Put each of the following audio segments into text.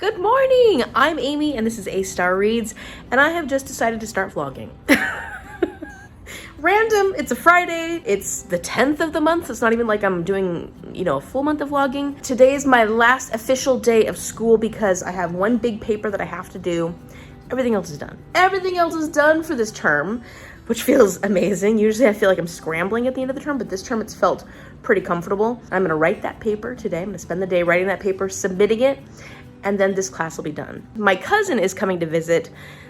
Good morning! I'm Amy and this is A Star Reads, and I have just decided to start vlogging. Random, it's a Friday, it's the 10th of the month, so it's not even like I'm doing, a full month of vlogging. Today is my last official day of school because I have one big paper that I have to do. Everything else is done. Everything else is done for this term, which feels amazing. Usually I feel like I'm scrambling at the end of the term, but this term it's felt pretty comfortable. I'm gonna write that paper today. I'm gonna spend the day writing that paper, submitting it, and then this class will be done. My cousin is coming to visit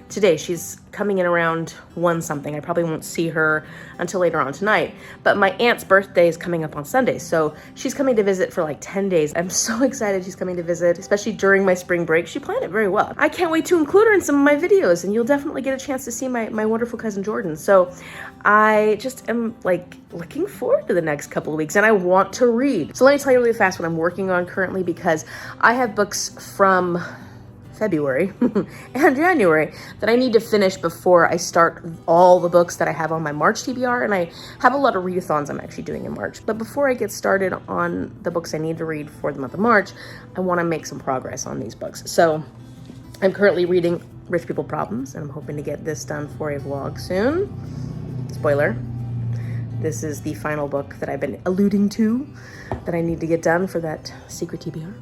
today. She's coming in around 1 something. I probably won't see her until later on tonight, but my aunt's birthday is coming up on Sunday, so she's coming to visit for like 10 days. I'm so excited she's coming to visit, especially during my spring break. She planned it very well. I can't wait to include her in some of my videos, and you'll definitely get a chance to see my wonderful cousin Jordan. So I just am like looking forward to the next couple of weeks, and I want to read. So let me tell you really fast what I'm working on currently, because I have books from February and January that I need to finish before I start all the books that I have on my March TBR, and I have a lot of readathons I'm actually doing in March. But before I get started on the books I need to read for the month of March, I want to make some progress on these books. So I'm currently reading Rich People Problems, and I'm hoping to get this done for a vlog soon. Spoiler, this is the final book that I've been alluding to that I need to get done for that secret TBR.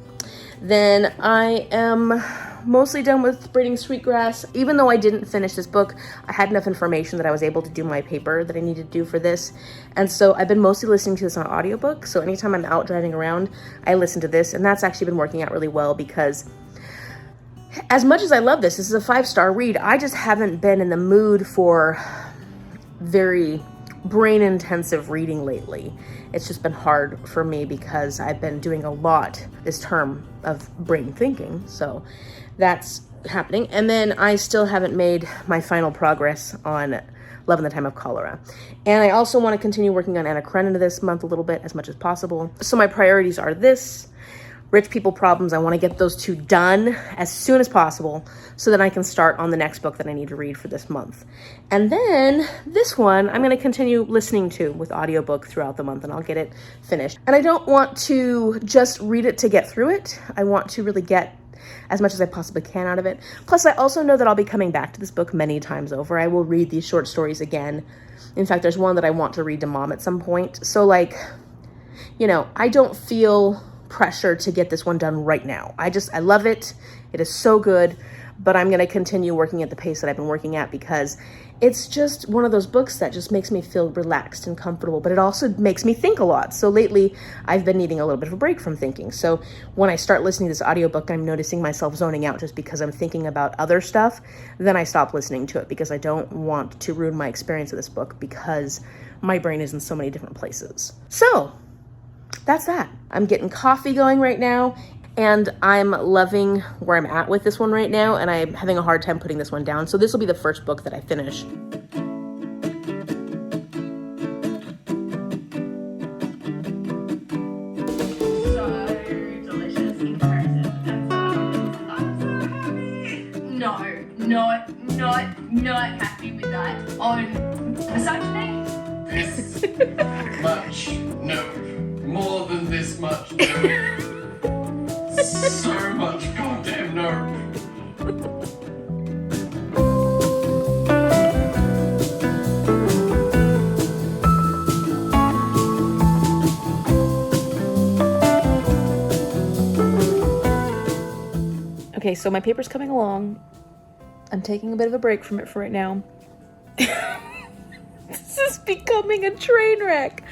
Then I am mostly done with braiding sweetgrass. Even though I didn't finish this book, I had enough information that I was able to do my paper that I needed to do for this. And so I've been mostly listening to this on audiobook. So anytime I'm out driving around, I listen to this, and that's actually been working out really well, because as much as I love this is a 5-star read, I just haven't been in the mood for very brain intensive reading lately. It's just been hard for me because I've been doing a lot this term of brain thinking. So that's happening. And then I still haven't made my final progress on Love in the Time of Cholera. And I also want to continue working on Anna Karenina this month a little bit, as much as possible. So my priorities are this, Rich People Problems. I want to get those 2 done as soon as possible so that I can start on the next book that I need to read for this month. And then this one, I'm going to continue listening to with audiobook throughout the month, and I'll get it finished. And I don't want to just read it to get through it. I want to really get as much as I possibly can out of it. Plus, I also know that I'll be coming back to this book many times over. I will read these short stories again. In fact, there's one that I want to read to Mom at some point. So like, I don't feel pressure to get this one done right now. I love it. It is so good, but I'm going to continue working at the pace that I've been working at, because it's just one of those books that just makes me feel relaxed and comfortable, but it also makes me think a lot. So lately I've been needing a little bit of a break from thinking. So when I start listening to this audiobook, I'm noticing myself zoning out just because I'm thinking about other stuff. Then I stop listening to it because I don't want to ruin my experience of this book, because my brain is in so many different places. So that's that. I'm getting coffee going right now, and I'm loving where I'm at with this one right now, and I'm having a hard time putting this one down. So this will be the first book that I finish. Not happy with that. On misogyny? This much, no. More than this much, no. So much goddamn no. Okay, so my paper's coming along. I'm taking a bit of a break from it for right now. This is becoming a train wreck.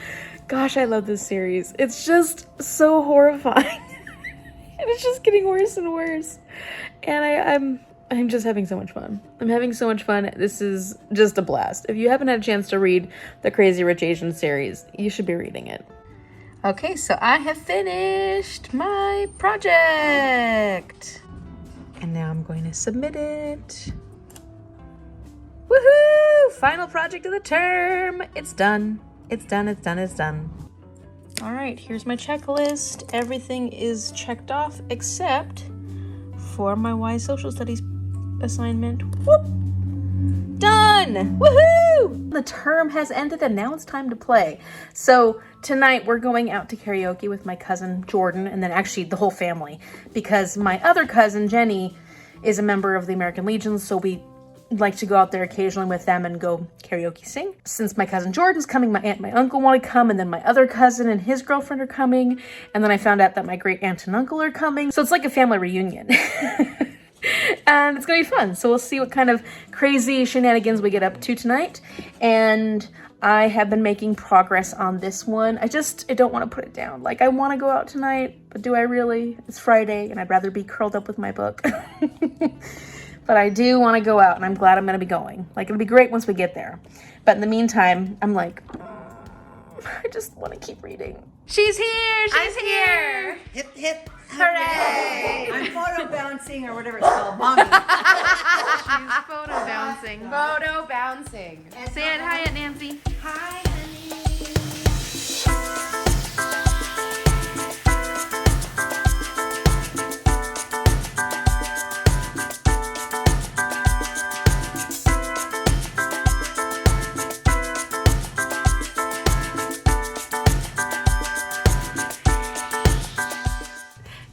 Gosh, I love this series. It's just so horrifying. And it's just getting worse and worse. And I'm just having so much fun. I'm having so much fun. This is just a blast. If you haven't had a chance to read the Crazy Rich Asian series, you should be reading it. Okay, so I have finished my project. And now I'm going to submit it. Woohoo! Final project of the term. It's done. It's done, it's done, it's done. All right, here's my checklist. Everything is checked off except for my Y Social Studies assignment. Whoop! Done! Woohoo! The term has ended and now it's time to play. So Tonight we're going out to karaoke with my cousin Jordan, and then actually the whole family, because my other cousin Jenny is a member of the American Legion, so we like to go out there occasionally with them and go karaoke sing. Since my cousin Jordan's coming, my aunt and my uncle want to come, and then my other cousin and his girlfriend are coming, and then I found out that my great aunt and uncle are coming, so it's like a family reunion. And it's gonna be fun, so we'll see what kind of crazy shenanigans we get up to tonight. And I have been making progress on this one. I don't want to put it down. Like, I want to go out tonight, but do I really? It's Friday, and I'd rather be curled up with my book. But I do want to go out, and I'm glad I'm going to be going. Like, it'll be great once we get there. But in the meantime, I'm like, I just want to keep reading. She's here! She's here! Hip, hip. Hooray! I'm photo bouncing or whatever it's called. Mommy. She's photo bouncing. Photo bouncing. Say it. Hi, Aunt Nancy. Hi,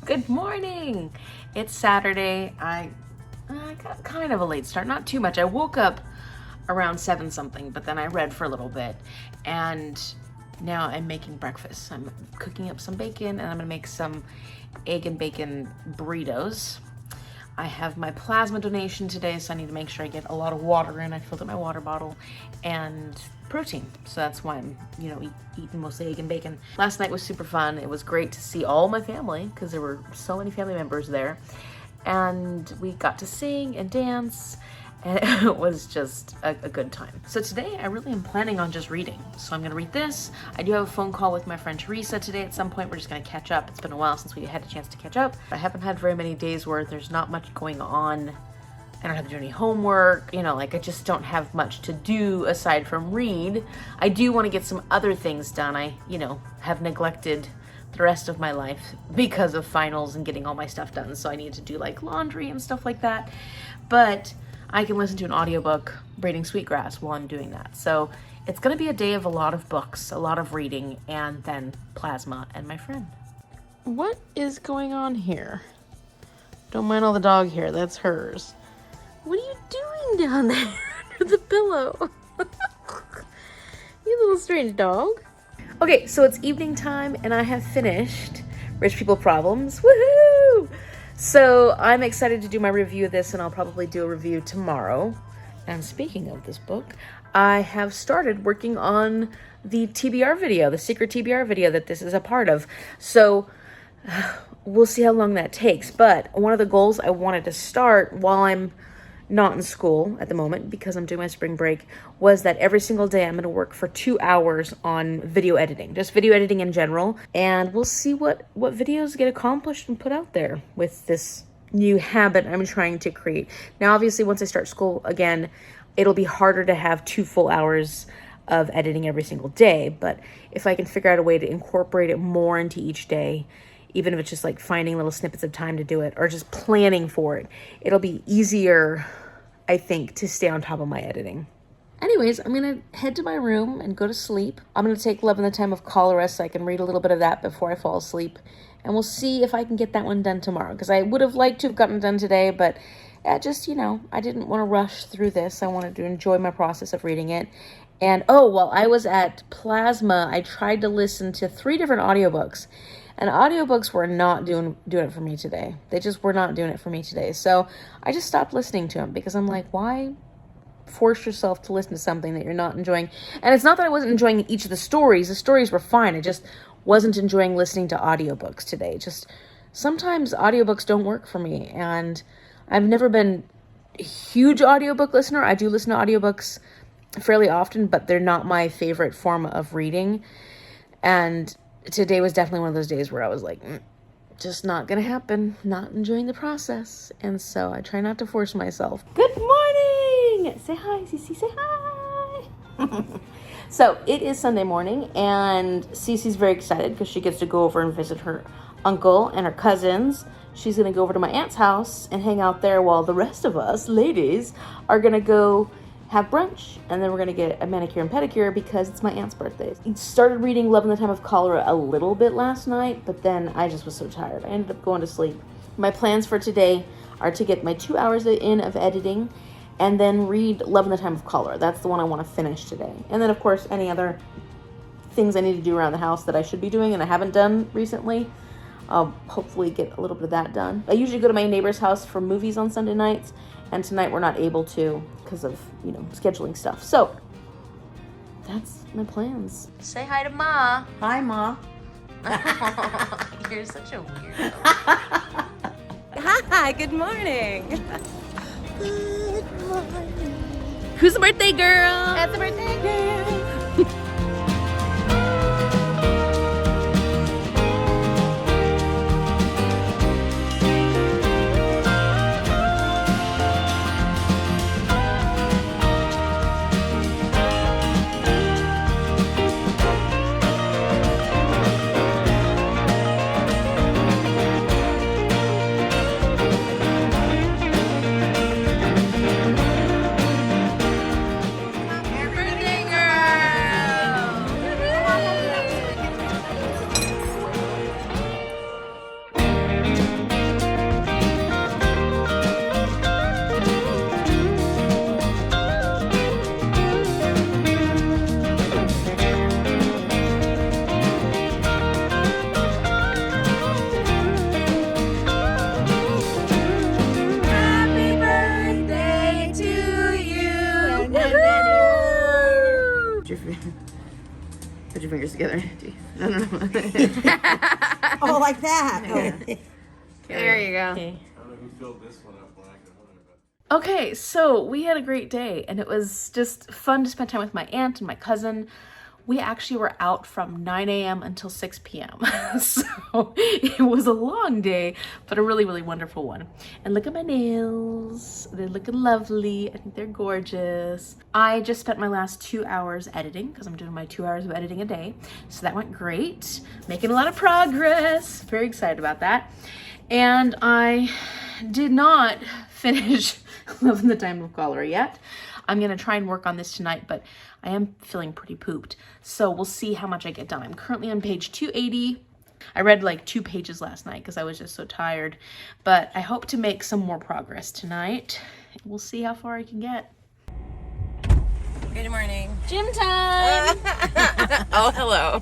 Good morning. It's Saturday. I got kind of a late start, not too much. I woke up around 7 something, but then I read for a little bit, and now I'm making breakfast. I'm cooking up some bacon, and I'm gonna make some egg and bacon burritos. I have my plasma donation today, so I need to make sure I get a lot of water in. I filled up my water bottle, and protein. So that's why I'm, eating mostly egg and bacon. Last night was super fun. It was great to see all my family, because there were so many family members there. And we got to sing and dance, and it was just a good time. So today I really am planning on just reading. So I'm gonna read this. I do have a phone call with my friend Teresa today at some point. We're just gonna catch up. It's been a while since we had a chance to catch up. I haven't had very many days where there's not much going on. I don't have to do any homework, I just don't have much to do aside from read. I do want to get some other things done. I, have neglected the rest of my life because of finals and getting all my stuff done. So I need to do like laundry and stuff like that. But I can listen to an audiobook braiding sweetgrass while I'm doing that. So it's going to be a day of a lot of books, a lot of reading, and then plasma and my friend. What is going on here? Don't mind all the dog hair, that's hers. What are you doing down there under the pillow? You little strange dog. Okay, so it's evening time and I have finished Rich People Problems. Woohoo! So I'm excited to do my review of this, and I'll probably do a review tomorrow. And speaking of this book, I have started working on the TBR video, the secret TBR video that this is a part of. So we'll see how long that takes. But one of the goals I wanted to start while I'm not in school at the moment, because I'm doing my spring break, was that every single day I'm going to work for 2 hours on video editing, just video editing in general, and we'll see what videos get accomplished and put out there with this new habit I'm trying to create. Now, obviously, once I start school again, it'll be harder to have 2 full hours of editing every single day, but if I can figure out a way to incorporate it more into each day, even if it's just like finding little snippets of time to do it or just planning for it, it'll be easier, I think, to stay on top of my editing. Anyways, I'm going to head to my room and go to sleep. I'm going to take Love in the Time of Cholera so I can read a little bit of that before I fall asleep. And we'll see if I can get that one done tomorrow, because I would have liked to have gotten it done today, but I didn't want to rush through this. I wanted to enjoy my process of reading it. And while I was at Plasma, I tried to listen to 3 different audiobooks. And audiobooks were not doing it for me today. They just were not doing it for me today. So I just stopped listening to them, because I'm like, why force yourself to listen to something that you're not enjoying? And it's not that I wasn't enjoying each of the stories. The stories were fine. I just wasn't enjoying listening to audiobooks today. Just sometimes audiobooks don't work for me. And I've never been a huge audiobook listener. I do listen to audiobooks fairly often, but they're not my favorite form of reading. And today was definitely one of those days where I was like, just not gonna happen, not enjoying the process. And so I try not to force myself. Good morning! Say hi, Cece, say hi! So it is Sunday morning, and Cece's very excited because she gets to go over and visit her uncle and her cousins. She's gonna go over to my aunt's house and hang out there while the rest of us, ladies, are gonna go have brunch, and then we're gonna get a manicure and pedicure because it's my aunt's birthday. I started reading Love in the Time of Cholera a little bit last night, but then I just was so tired. I ended up going to sleep. My plans for today are to get my 2 hours in of editing and then read Love in the Time of Cholera. That's the one I want to finish today. And then, of course, any other things I need to do around the house that I should be doing and I haven't done recently. I'll hopefully get a little bit of that done. I usually go to my neighbor's house for movies on Sunday nights, and tonight we're not able to because of, scheduling stuff. So, that's my plans. Say hi to Ma. Hi, Ma. You're such a weirdo. Hi, good morning. Good morning. Who's the birthday girl? That's the birthday girl. Put your fingers together. No. Oh, like that. Yeah. There you go. Okay. I don't know who filled this one up when I could hold it, but... Okay, so we had a great day, and it was just fun to spend time with my aunt and my cousin. We actually were out from 9 a.m. until 6 p.m. So it was a long day, but a really, really wonderful one. And look at my nails. They're looking lovely. I think they're gorgeous. I just spent my last 2 hours editing because I'm doing my 2 hours of editing a day. So that went great. Making a lot of progress. Very excited about that. And I did not finish Love in the Time of Cholera yet. I'm gonna try and work on this tonight, but I am feeling pretty pooped. So we'll see how much I get done. I'm currently on page 280. I read like 2 pages last night because I was just so tired, but I hope to make some more progress tonight. We'll see how far I can get. Good morning. Gym time! Oh, hello.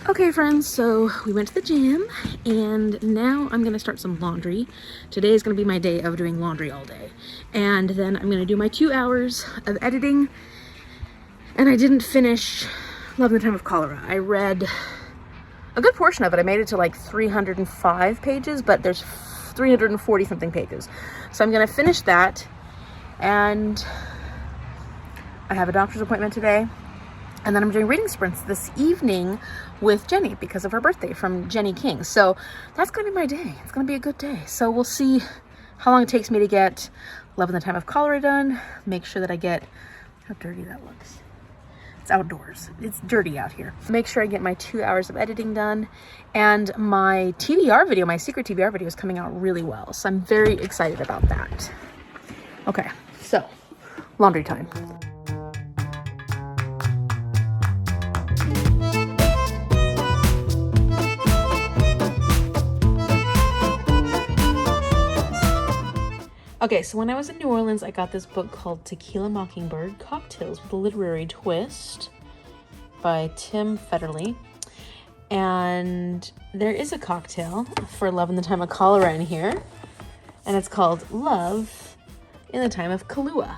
Okay friends, so we went to the gym and now I'm gonna start some laundry. Today is gonna be my day of doing laundry all day. And then I'm gonna do my 2 hours of editing. And I didn't finish Love in the Time of Cholera. I read a good portion of it. I made it to like 305 pages, but there's 340 something pages. So I'm gonna finish that, and I have a doctor's appointment today. And then I'm doing reading sprints this evening with Jenny because of her birthday from Jenny King. So that's gonna be my day. It's gonna be a good day. So we'll see how long it takes me to get Love in the Time of Cholera done. Make sure that I get, how dirty that looks. It's outdoors. It's dirty out here. Make sure I get my 2 hours of editing done. And my TBR video, my secret TBR video is coming out really well. So I'm very excited about that. Okay, so laundry time. Okay, so when I was in New Orleans, I got this book called Tequila Mockingbird, Cocktails with a Literary Twist by Tim Federle. And there is a cocktail for Love in the Time of Cholera in here. And it's called Love in the Time of Kahlua.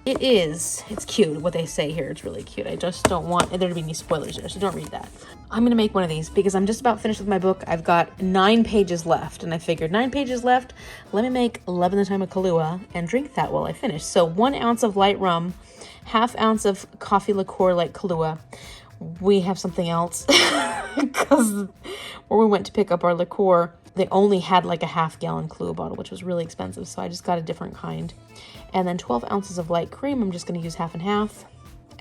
It's cute, what they say here. It's really cute. I just don't want there to be any spoilers there, so don't read that. I'm gonna make one of these because I'm just about finished with my book. I've got 9 pages left, and I figured 9 pages left, let me make Love in the Time of Kahlua and drink that while I finish. So 1 ounce of light rum, 1/2 ounce of coffee liqueur like Kahlua. We have something else because where we went to pick up our liqueur, they only had like a 1/2 gallon Kahlua bottle, which was really expensive, so I just got a different kind. And then 12 ounces of light cream. I'm just going to use 1/2 and 1/2.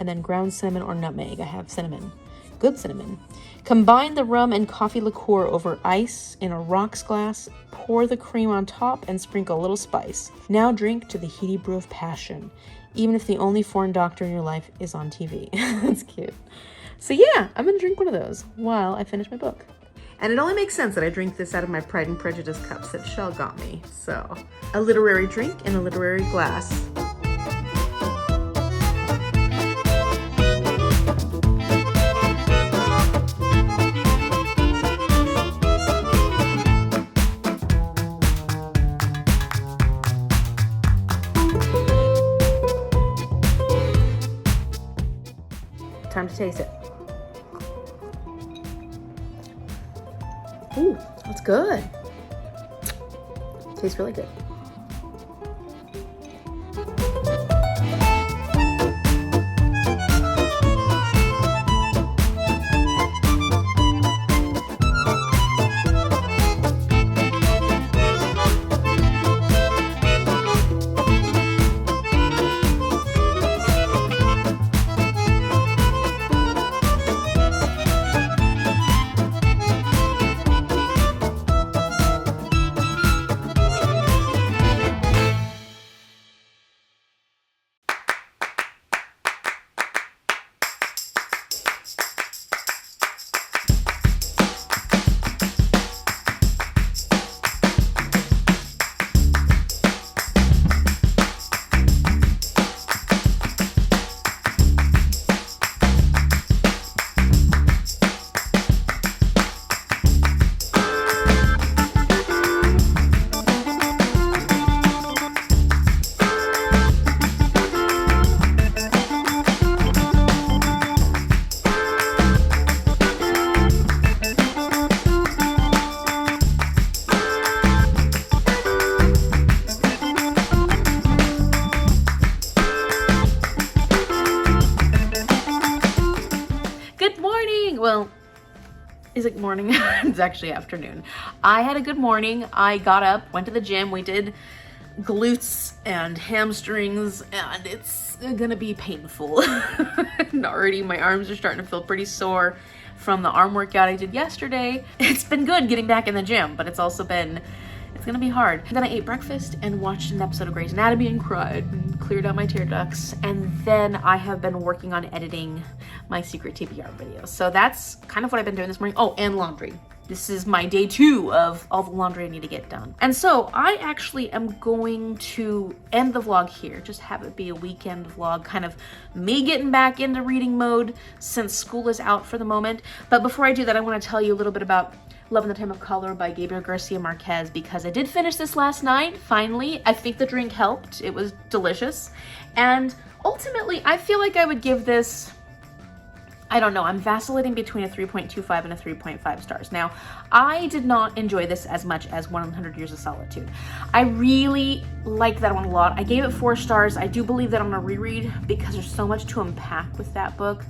and then ground cinnamon or nutmeg. I have cinnamon. Good cinnamon. Combine the rum and coffee liqueur over ice in a rocks glass. Pour the cream on top and sprinkle a little spice. Now drink to the heady brew of passion, even if the only foreign doctor in your life is on TV. That's cute. So yeah, I'm gonna drink one of those while I finish my book. And it only makes sense that I drink this out of my Pride and Prejudice cups that Shell got me. So, a literary drink in a literary glass. Time to taste it. Ooh, that's good. Tastes really good. Well, is it morning? It's actually afternoon. I had a good morning. I got up, went to the gym. We did glutes and hamstrings, and it's gonna be painful. And already my arms are starting to feel pretty sore from the arm workout I did yesterday. It's been good getting back in the gym, but it's gonna be hard. Then I ate breakfast and watched an episode of Grey's Anatomy and cried and cleared out my tear ducts. And then I have been working on editing my secret TBR videos. So that's kind of what I've been doing this morning. Oh, and laundry. This is my day 2 of all the laundry I need to get done. And so I actually am going to end the vlog here, just have it be a weekend vlog, kind of me getting back into reading mode since school is out for the moment. But before I do that, I want to tell you a little bit about Love in the Time of Cholera by Gabriel Garcia Marquez, because I did finish this last night, finally. I think the drink helped. It was delicious. And ultimately, I feel like I would give this, I don't know, I'm vacillating between a 3.25 and a 3.5 stars. Now, I did not enjoy this as much as 100 Years of Solitude. I really liked that one a lot. I gave it 4 stars. I do believe that I'm gonna reread because there's so much to unpack with that book.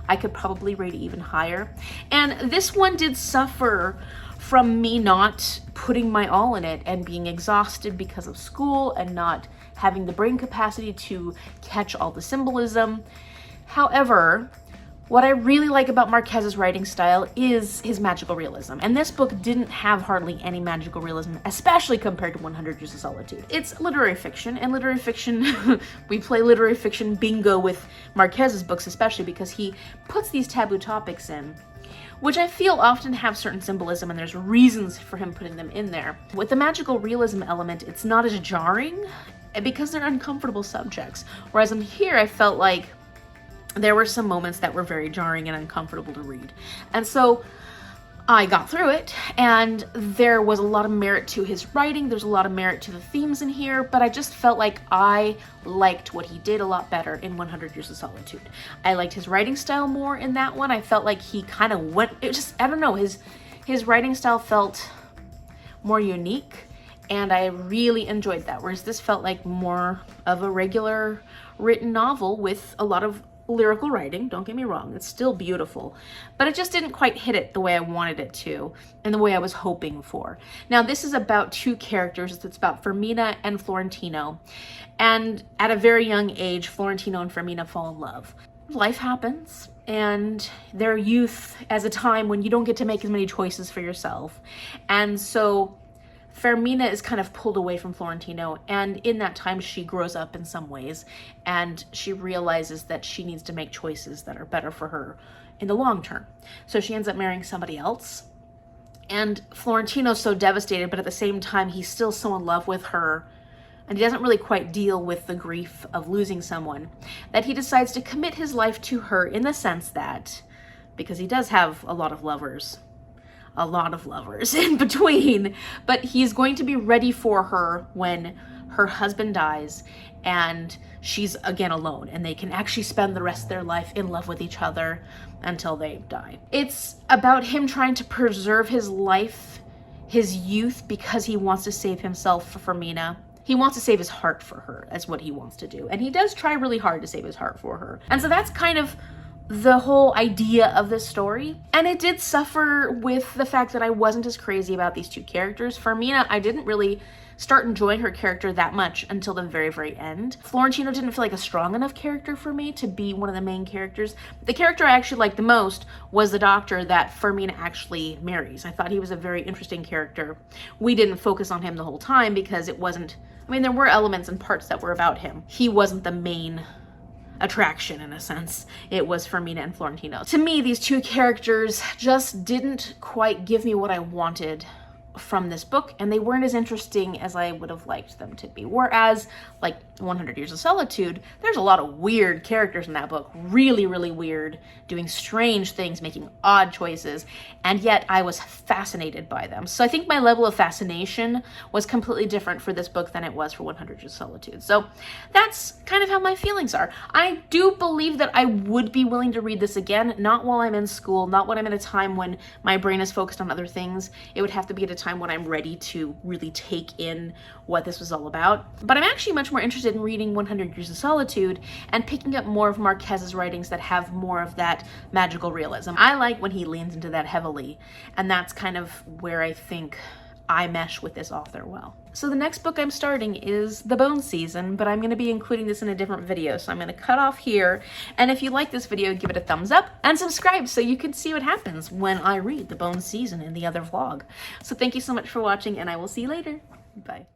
I could probably rate it even higher. And this one did suffer from me not putting my all in it and being exhausted because of school and not having the brain capacity to catch all the symbolism. However, what I really like about Marquez's writing style is his magical realism. And this book didn't have hardly any magical realism, especially compared to 100 Years of Solitude. It's literary fiction, and literary fiction, we play literary fiction bingo with Marquez's books, especially because he puts these taboo topics in, which I feel often have certain symbolism, and there's reasons for him putting them in there. With the magical realism element, it's not as jarring because they're uncomfortable subjects. Whereas in here, I felt like there were some moments that were very jarring and uncomfortable to read. And so I got through it, and there was a lot of merit to his writing. There's a lot of merit to the themes in here, but I just felt like I liked what he did a lot better in 100 Years of Solitude. I liked his writing style more in that one. I felt like he kind of went, it just, I don't know, his writing style felt more unique, and I really enjoyed that. Whereas this felt like more of a regular written novel with a lot of lyrical writing, don't get me wrong, it's still beautiful, but it just didn't quite hit it the way I wanted it to and the way I was hoping for. Now, this is about 2 characters. It's about Fermina and Florentino, and at a very young age, Florentino and Fermina fall in love. life happens, and their youth as a time when you don't get to make as many choices for yourself. And so Fermina is kind of pulled away from Florentino, and in that time she grows up in some ways, and she realizes that she needs to make choices that are better for her in the long term. So she ends up marrying somebody else, and Florentino's so devastated, but at the same time he's still so in love with her, and he doesn't really quite deal with the grief of losing someone, that he decides to commit his life to her, in the sense that, because he does have a lot of lovers in between, but he's going to be ready for her when her husband dies and she's again alone, and they can actually spend the rest of their life in love with each other until they die. It's about him trying to preserve his life, his youth, because he wants to save himself for Fermina. He wants to save his heart for her. That's what he wants to do. And he does try really hard to save his heart for her. And so that's kind of the whole idea of this story. And it did suffer with the fact that I wasn't as crazy about these two characters. Fermina, I didn't really start enjoying her character that much until the very, very end. Florentino didn't feel like a strong enough character for me to be one of the main characters. The character I actually liked the most was the doctor that Fermina actually marries. I thought he was a very interesting character. We didn't focus on him the whole time because it wasn't, I mean, there were elements and parts that were about him. He wasn't the main attraction, in a sense. It was Fermina and Florentino. To me, these two characters just didn't quite give me what I wanted from this book, and they weren't as interesting as I would have liked them to be. Whereas, like 100 Years of Solitude, there's a lot of weird characters in that book. Really, really weird, doing strange things, making odd choices, and yet I was fascinated by them. So I think my level of fascination was completely different for this book than it was for 100 Years of Solitude. So that's kind of how my feelings are. I do believe that I would be willing to read this again, not while I'm in school, not when I'm in a time when my brain is focused on other things. It would have to be at a time when I'm ready to really take in what this was all about. But I'm actually much more interested in reading 100 Years of Solitude and picking up more of Marquez's writings that have more of that magical realism. I like when he leans into that heavily, and that's kind of where I think I mesh with this author well. So the next book I'm starting is The Bone Season, but I'm going to be including this in a different video, so I'm going to cut off here. And if you like this video, give it a thumbs up and subscribe so you can see what happens when I read The Bone Season in the other vlog. So thank you so much for watching, and I will see you later. Bye.